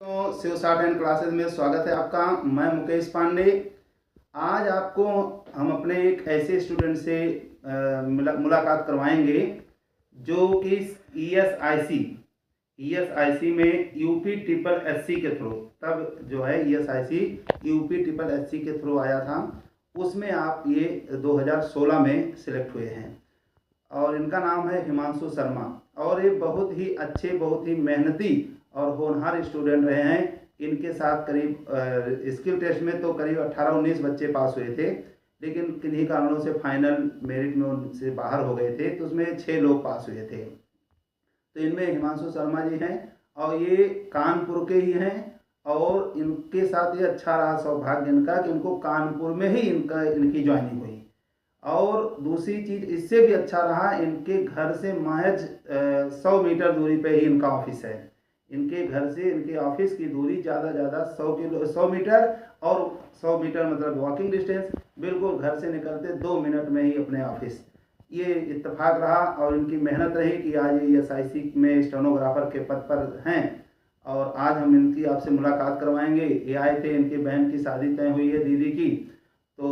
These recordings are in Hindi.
तो शिव साठ एंड क्लासेस में स्वागत है आपका। मैं मुकेश पांडे। आज आपको हम अपने एक ऐसे स्टूडेंट से मुलाकात करवाएंगे जो कि ईएसआईसी में यूपी ट्रिपल एससी के थ्रू, तब जो है ईएसआईसी यूपी ट्रिपल एससी के थ्रू आया था, उसमें आप ये 2016 में सिलेक्ट हुए हैं। और इनका नाम है हिमांशु शर्मा। और ये बहुत ही अच्छे, बहुत ही मेहनती और होनहार स्टूडेंट रहे हैं। इनके साथ करीब स्किल टेस्ट में तो करीब 18-19 बच्चे पास हुए थे, लेकिन किन्हीं कारणों से फाइनल मेरिट में उनसे बाहर हो गए थे, तो उसमें 6 लोग पास हुए थे। तो इनमें हिमांशु शर्मा जी हैं और ये कानपुर के ही हैं। और इनके साथ ये अच्छा रहा सौभाग्य इनका कि इनको कानपुर में ही इनकी ज्वाइनिंग हुई। और दूसरी चीज़ इससे भी अच्छा रहा, इनके घर से महज 100 मीटर दूरी पे ही इनका ऑफिस है। इनके घर से इनके ऑफिस की दूरी ज़्यादा 100 मीटर, और 100 मीटर मतलब वॉकिंग डिस्टेंस, बिल्कुल घर से निकलते 2 मिनट में ही अपने ऑफिस। ये इत्तेफाक रहा और इनकी मेहनत रही कि आज ये एसआईसी में स्टेनोग्राफर के पद पर हैं। और आज हम इनकी आपसे मुलाकात करवाएंगे। ये आए थे, इनकी बहन की शादी तय हुई है दीदी की, तो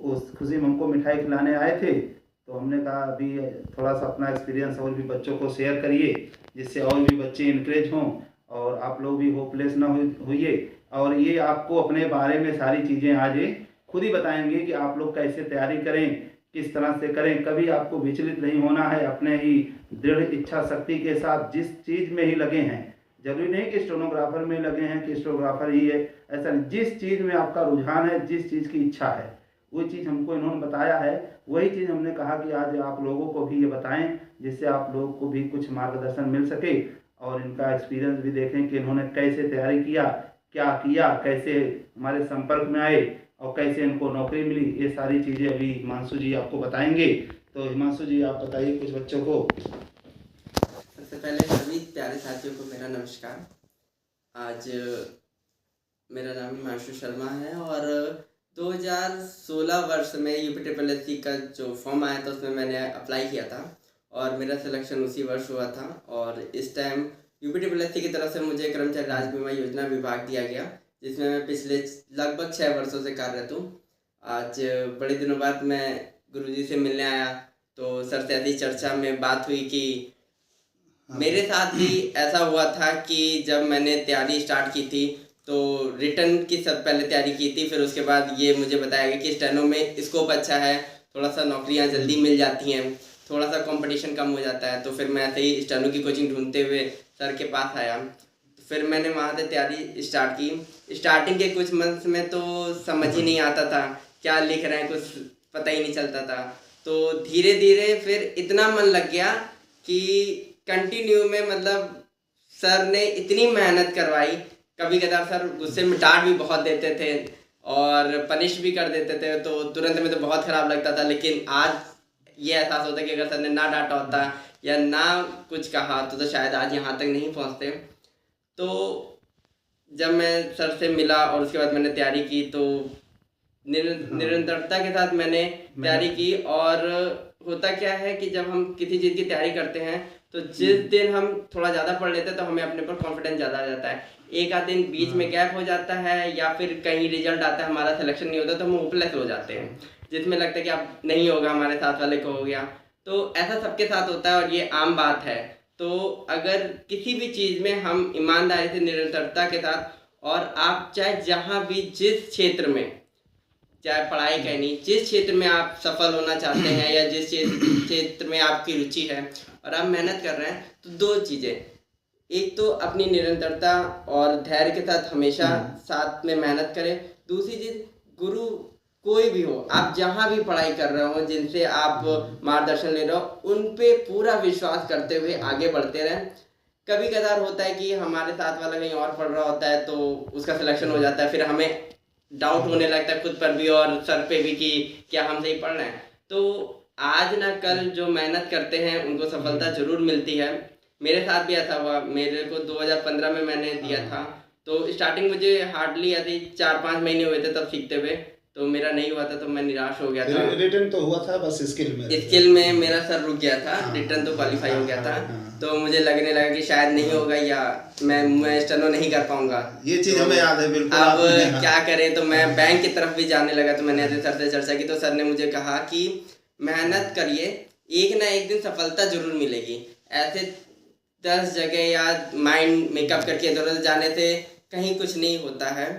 उस खुशी में हमको मिठाई खिलाने आए थे। तो हमने कहा अभी थोड़ा सा अपना एक्सपीरियंस और भी बच्चों को शेयर करिए, जिससे और भी बच्चे इनकरेज हों और आप लोग भी होपलेस ना होइए। और ये आपको अपने बारे में सारी चीज़ें आज ये खुद ही बताएंगे कि आप लोग कैसे तैयारी करें, किस तरह से करें। कभी आपको विचलित नहीं होना है, अपने ही दृढ़ इच्छा शक्ति के साथ जिस चीज़ में ही लगे हैं। जरूरी नहीं कि स्टेनोग्राफर में लगे हैं कि स्टेनोग्राफर ही है, ऐसा नहीं। जिस चीज़ में आपका रुझान है, जिस चीज़ की इच्छा है, वो चीज़ हमको इन्होंने बताया है। वही चीज़ हमने कहा कि आज आप लोगों को भी ये बताएं, जिससे आप लोगों को भी कुछ मार्गदर्शन मिल सके और इनका एक्सपीरियंस भी देखें कि इन्होंने कैसे तैयारी किया, क्या किया, कैसे हमारे संपर्क में आए और कैसे इनको नौकरी मिली। ये सारी चीज़ें अभी हिमांशु जी आपको बताएंगे। तो हिमांशु जी आप बताइए कुछ बच्चों को। सबसे पहले सभी प्यारे साथियों को मेरा नमस्कार। आज मेरा नाम हिमांशु शर्मा है और 2016 वर्ष में यूपी ट्रिपल एससी का जो फॉर्म आया था उसमें मैंने अप्लाई किया था और मेरा सिलेक्शन उसी वर्ष हुआ था। और इस टाइम यूपी ट्रिपल एससी की तरफ से मुझे कर्मचारी राज्य बीमा योजना विभाग दिया गया, जिसमें मैं पिछले लगभग 6 वर्षों से कार्यरत हूँ। आज बड़े दिनों बाद मैं गुरुजी से मिलने आया, तो सर से ऐसी चर्चा में बात हुई कि मेरे साथ भी ऐसा हुआ था कि जब मैंने तैयारी स्टार्ट की थी तो रिटर्न की सब पहले तैयारी की थी, फिर उसके बाद ये मुझे बताया गया कि स्टेनो में स्कोप अच्छा है, थोड़ा सा नौकरियां जल्दी मिल जाती हैं, थोड़ा सा कंपटीशन कम हो जाता है। तो फिर मैं ऐसे ही स्टेनो की कोचिंग ढूंढते हुए सर के पास आया। तो फिर मैंने वहाँ से तैयारी स्टार्ट की। स्टार्टिंग के कुछ मंथ्स में तो समझ ही नहीं आता था क्या लिख रहे हैं, कुछ पता ही नहीं चलता था। तो धीरे धीरे फिर इतना मन लग गया कि कंटिन्यू में मतलब सर ने इतनी मेहनत करवाई। कभी कदार सर गुस्से में डांट भी बहुत देते थे और पनिश भी कर देते थे, तो तुरंत में तो बहुत ख़राब लगता था। लेकिन आज ये एहसास होता है कि अगर सर ने ना डांटा होता या ना कुछ कहा तो शायद आज यहाँ तक नहीं पहुँचते। तो जब मैं सर से मिला और उसके बाद मैंने तैयारी की तो निरंतरता के साथ मैंने तैयारी की। और होता क्या है कि जब हम किसी चीज़ की तैयारी करते हैं तो जिस दिन हम थोड़ा ज़्यादा पढ़ लेते हैं तो हमें अपने पर कॉन्फिडेंस ज़्यादा आ जाता है। एक आध दिन बीच में गैप हो जाता है या फिर कहीं रिजल्ट आता है हमारा सिलेक्शन नहीं होता तो हम होपलेस हो जाते हैं, जिसमें लगता है कि अब नहीं होगा, हमारे साथ वाले को हो गया। तो ऐसा सबके साथ होता है और ये आम बात है। तो अगर किसी भी चीज़ में हम ईमानदारी से निरंतरता के साथ, और आप चाहे जहाँ भी जिस क्षेत्र में, चाहे पढ़ाई का नहीं, जिस क्षेत्र में आप सफल होना चाहते हैं या जिस क्षेत्र में आपकी रुचि है और आप मेहनत कर रहे हैं, तो 2 चीज़ें, एक तो अपनी निरंतरता और धैर्य के साथ हमेशा साथ में मेहनत करें। दूसरी चीज़, गुरु कोई भी हो, आप जहाँ भी पढ़ाई कर रहे हो, जिनसे आप मार्गदर्शन ले रहे हो, उन पे पूरा विश्वास करते हुए आगे बढ़ते रहें। कभी कदार होता है कि हमारे साथ वाला कहीं और पढ़ रहा होता है तो उसका सिलेक्शन हो जाता है, फिर हमें डाउट होने लगता है खुद पर भी और सर पे भी कि क्या हम सही पढ़ रहे हैं। तो आज ना कल जो मेहनत करते हैं उनको सफलता जरूर मिलती है। मेरे साथ भी ऐसा हुआ। मेरे को 2015 में मैंने दिया था, तो स्टार्टिंग मुझे हार्डली ऐसे 4-5 महीने हुए थे तब सीखते हुए। तो मेरा नहीं हुआ था, तो मैं निराश हो गया था। रिटर्न तो हुआ था, बस स्किल में मेरा सर रुक गया था। रिटर्न तो क्वालिफाई हो गया था। तो मुझे लगने लगा कि शायद नहीं होगा या मैं स्टेनो नहीं कर पाऊंगा। ये चीज हमें याद है बिल्कुल। अब क्या करें, तो मैं बैंक की तरफ भी जाने लगा। तो मैंने सर से चर्चा की, तो सर ने मुझे कहा कि मेहनत करिए, एक ना एक दिन सफलता जरूर मिलेगी। ऐसे 10 जगह या माइंड मेकअप करके इधर उधर जाने से कहीं कुछ नहीं होता है।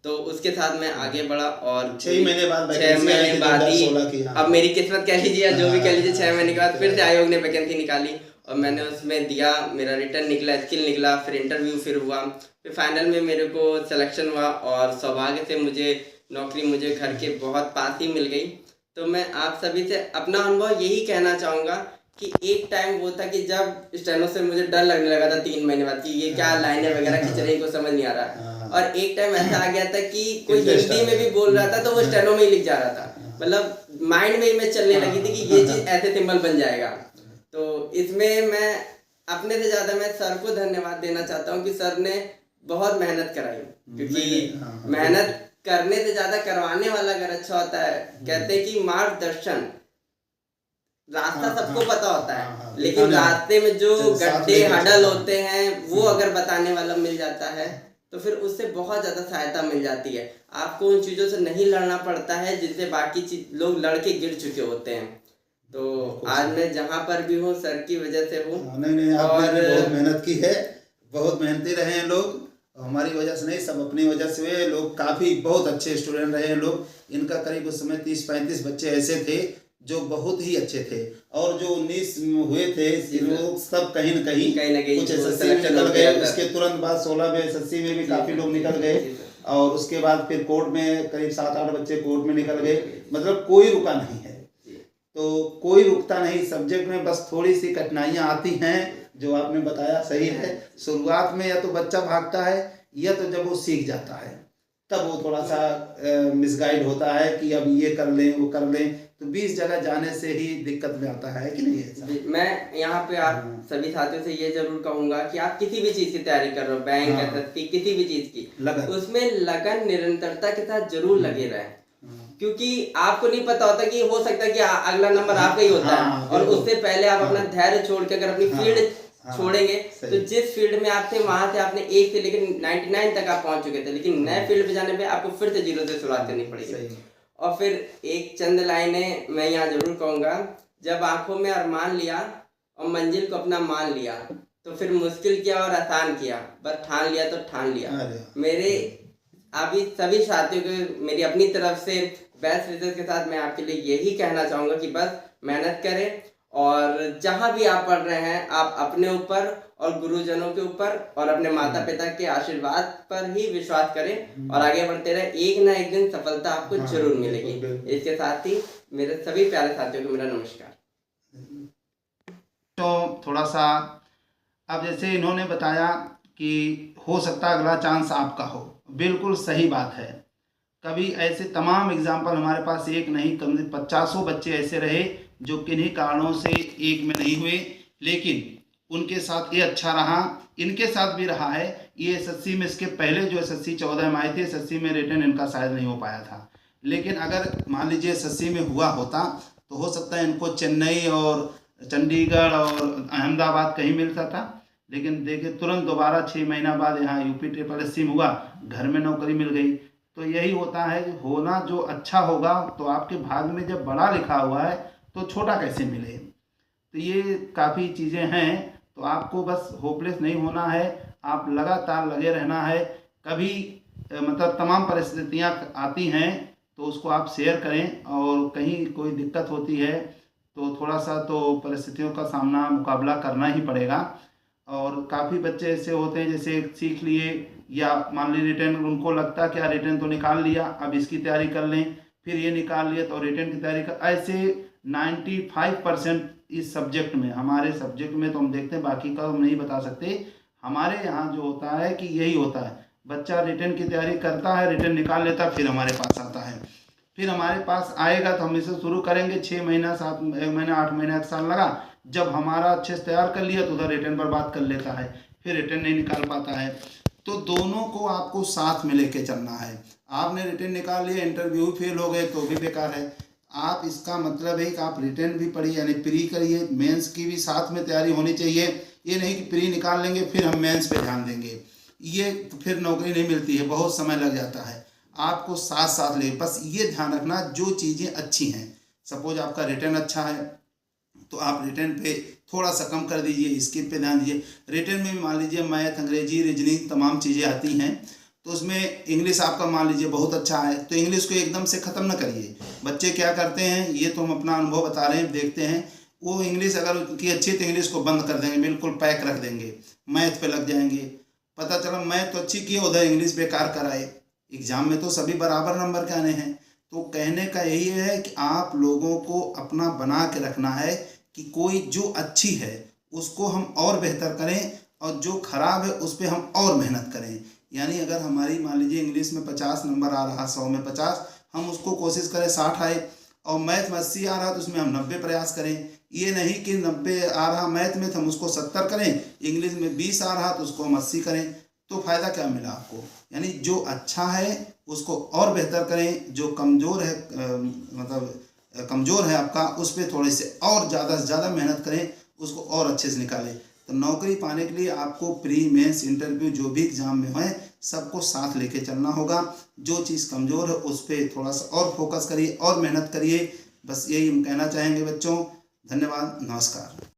तो उसके साथ मैं आगे बढ़ा और 6 महीने बाद 6 महीने बाद ही अब मेरी किस्मत कह लीजिए या जो भी कह लीजिए, 6 महीने के बाद फिर से आयोग ने वैकेंसी निकाली और मैंने उसमें दिया। मेरा रिटर्न निकला, स्किल निकला, फिर इंटरव्यू फिर हुआ, फिर फाइनल में मेरे को सिलेक्शन हुआ और सौभाग्य से मुझे नौकरी मुझे घर के बहुत पास ही मिल गई। तो मैं आप सभी से अपना अनुभव यही कहना चाहूँगा कि एक टाइम वो था कि जब स्टेनो से मुझे डर लगने लगा था 3 महीने बाद कि ये क्या लाइनें वगैरह खींच रही, को समझ नहीं आ रहा। और एक टाइम ऐसा आ गया था कि कोई हिंदी में भी बोल रहा था तो वो स्टेनो में ही लिख जा रहा था, मतलब माइंड में इमेज चलने लगी थी कि ये चीज ऐसे सिंबल बन जाएगा। तो इसमें मैं अपने से ज्यादा मैं सर को धन्यवाद देना चाहता हूँ कि सर ने बहुत मेहनत कराई, क्योंकि मेहनत करने से ज्यादा करवाने वाला अगर अच्छा होता है। कहते हैं कि मार्गदर्शन, रास्ता सबको पता होता है, लेकिन रास्ते में जो गड्ढे हडल होते हैं वो अगर बताने वाला मिल जाता है तो फिर उससे बहुत ज्यादा सहायता मिल जाती है। आपको उन चीजों से नहीं लड़ना पड़ता है जिनसे बाकी लोग लड़ के गिर चुके होते हैं। तो आज मैं जहाँ पर भी हूँ सर की वजह से हूँ। नहीं, आपने बहुत मेहनत की है, बहुत मेहनती रहे हैं लोग, हमारी वजह से नहीं, सब अपनी वजह से हुए। लोग काफ़ी बहुत अच्छे स्टूडेंट रहे हैं लोग। इनका करीब उस समय 30-35 बच्चे ऐसे थे जो बहुत ही अच्छे थे, और जो 19 हुए थे लोग सब कहीं न कहीं कुछ एसएससी में निकल गए। उसके तुरंत बाद 16 में एसएससी में भी काफ़ी लोग निकल गए, और उसके बाद फिर कोर्ट में करीब 7-8 बच्चे कोर्ट में निकल गए। मतलब कोई रुका नहीं है, तो कोई रुकता नहीं सब्जेक्ट में, बस थोड़ी सी कठिनाइयाँ आती हैं जो आपने बताया सही है। शुरुआत में या तो बच्चा भागता है या तो जब वो सीख जाता है तब वो थोड़ा सा मिसगाइड होता है कि अब ये कर लें वो कर लें, तो 20 जगह जाने से ही दिक्कत में आता है कि नहीं है। मैं यहाँ पे आप सभी साथियों से ये जरूर कहूंगा कि आप किसी भी चीज की तैयारी कर रहे हो, बैंक एसएससी किसी भी चीज की, उसमें लगन निरंतरता के साथ जरूर लगे रहे, क्योंकि आपको नहीं पता होता कि हो सकता है कि अगला नंबर आपका ही होता है। और उससे पहले आप अपना धैर्य छोड़ के अगर अपनी फील्ड छोड़ेंगे तो जिस फील्ड में आप थे वहां से आपने 1 से लेकर 99 तक आप पहुंच चुके थे, लेकिन नए फील्ड पे जाने पे आपको फिर से 0 से शुरुआत करनी पड़ेगी। और फिर एक चंद लाइनें मैं यहाँ जरूर कहूँगा, जब आंखों में अरमान लिया और मंजिल को अपना मान लिया तो फिर मुश्किल किया और आसान किया, बस ठान लिया तो ठान लिया। मेरे अभी सभी साथियों को मेरी अपनी तरफ से बेस्ट विशेष के साथ मैं आपके लिए यही कहना चाहूँगा कि बस मेहनत करें, और जहाँ भी आप पढ़ रहे हैं आप अपने ऊपर और गुरुजनों के ऊपर और अपने माता पिता के आशीर्वाद पर ही विश्वास करें और आगे बढ़ते रहे। एक ना एक दिन सफलता आपको जरूर मिलेगी। इसके साथ ही मेरे सभी प्यारे साथियों को मेरा नमस्कार। तो थोड़ा सा अब जैसे इन्होंने बताया कि हो सकता है अगला चांस आपका हो, बिल्कुल सही बात है। कभी ऐसे तमाम एग्जाम्पल हमारे पास एक नहीं कम से 50 बच्चे ऐसे रहे जो किन्हीं कारणों से एक में नहीं हुए, लेकिन उनके साथ ये अच्छा रहा, इनके साथ भी रहा है। ये एसएससी में, इसके पहले जो एसएससी 14 में आए थे, एसएससी में रिटर्न इनका शायद नहीं हो पाया था, लेकिन अगर मान लीजिए एसएससी में हुआ होता तो हो सकता है इनको चेन्नई और चंडीगढ़ और अहमदाबाद कहीं मिलता था। लेकिन देखिए तुरंत दोबारा 6 महीना बाद यहाँ यूपी ट्रिपल एससी में हुआ, घर में नौकरी मिल गई। तो यही होता है, होना जो अच्छा होगा तो आपके भाग्य में जब बड़ा लिखा हुआ है तो छोटा कैसे मिले। तो ये काफ़ी चीज़ें हैं, तो आपको बस होपलेस नहीं होना है, आप लगातार लगे रहना है। कभी मतलब तमाम परिस्थितियाँ आती हैं तो उसको आप शेयर करें, और कहीं कोई दिक्कत होती है तो थोड़ा सा तो परिस्थितियों का सामना मुकाबला करना ही पड़ेगा। और काफ़ी बच्चे ऐसे होते हैं जैसे सीख लिए या मान ली रिटर्न, उनको लगता है कि यार रिटर्न तो निकाल लिया, अब इसकी तैयारी कर लें, फिर ये निकाल लिया तो रिटर्न की तैयारी कर। ऐसे 95% इस सब्जेक्ट में, हमारे सब्जेक्ट में तो हम देखते हैं, बाकी का हम नहीं बता सकते। हमारे यहाँ जो होता है कि यही होता है, बच्चा रिटर्न की तैयारी करता है, रिटर्न निकाल लेता है, फिर हमारे पास आता है। फिर हमारे पास आएगा तो हम इसे शुरू करेंगे, 6 महीना 7 महीना 8 महीना 1 साल लगा, जब हमारा अच्छे से तैयार कर लिया तो उधर रिटर्न पर बात कर लेता है, फिर रिटर्न नहीं निकाल पाता है। तो दोनों को आपको साथ में लेके चलना है। आपने रिटर्न निकाल लिया, इंटरव्यू फेल हो गए तो भी बेकार है। आप इसका मतलब है कि आप रिटर्न भी पढ़िए, यानी प्री करिए, मेंस की भी साथ में तैयारी होनी चाहिए। ये नहीं कि प्री निकाल लेंगे फिर हम मेंस पे ध्यान देंगे, ये तो फिर नौकरी नहीं मिलती है, बहुत समय लग जाता है। आपको साथ साथ ले, बस ये ध्यान रखना जो चीज़ें अच्छी हैं। सपोज आपका रिटर्न अच्छा है तो आप रिटर्न पे थोड़ा सा कम कर दीजिए, स्किप पे ध्यान दीजिए। रिटर्न में भी मान लीजिए मैथ, अंग्रेजी, रीजनिंग तमाम चीज़ें आती हैं, तो उसमें इंग्लिश आपका मान लीजिए बहुत अच्छा है तो इंग्लिश को एकदम से ख़त्म ना करिए। बच्चे क्या करते हैं, ये तो हम अपना अनुभव बता रहे हैं, देखते हैं, वो इंग्लिश अगर उनकी अच्छी तो इंग्लिश को बंद कर देंगे, बिल्कुल पैक रख देंगे, मैथ पे लग जाएंगे। पता चला मैथ तो अच्छी की, उधर इंग्लिश बेकार कराए। एग्ज़ाम में तो सभी बराबर नंबर के आने हैं। तो कहने का यही है कि आप लोगों को अपना बना के रखना है कि कोई जो अच्छी है उसको हम और बेहतर करें और जो खराब है उस पर हम और मेहनत करें। यानी अगर हमारी मान लीजिए इंग्लिश में 50 नंबर आ रहा, 100 में 50, हम उसको कोशिश करें 60 आए, और मैथ में 80 आ रहा तो उसमें हम 90 प्रयास करें। ये नहीं कि 90 आ रहा मैथ में तो हम उसको 70 करें, इंग्लिश में 20 आ रहा तो उसको हम 80 करें, तो फ़ायदा क्या मिला आपको। यानी जो अच्छा है उसको और बेहतर करें, जो कमज़ोर है कमज़ोर है आपका, उस पर थोड़े से और ज़्यादा से ज़्यादा मेहनत करें, उसको और अच्छे से निकालें। तो नौकरी पाने के लिए आपको प्री, मेंस, इंटरव्यू जो भी एग्ज़ाम में है सबको साथ लेके चलना होगा। जो चीज़ कमज़ोर है उस पर थोड़ा सा और फोकस करिए और मेहनत करिए। बस यही हम कहना चाहेंगे बच्चों। धन्यवाद, नमस्कार।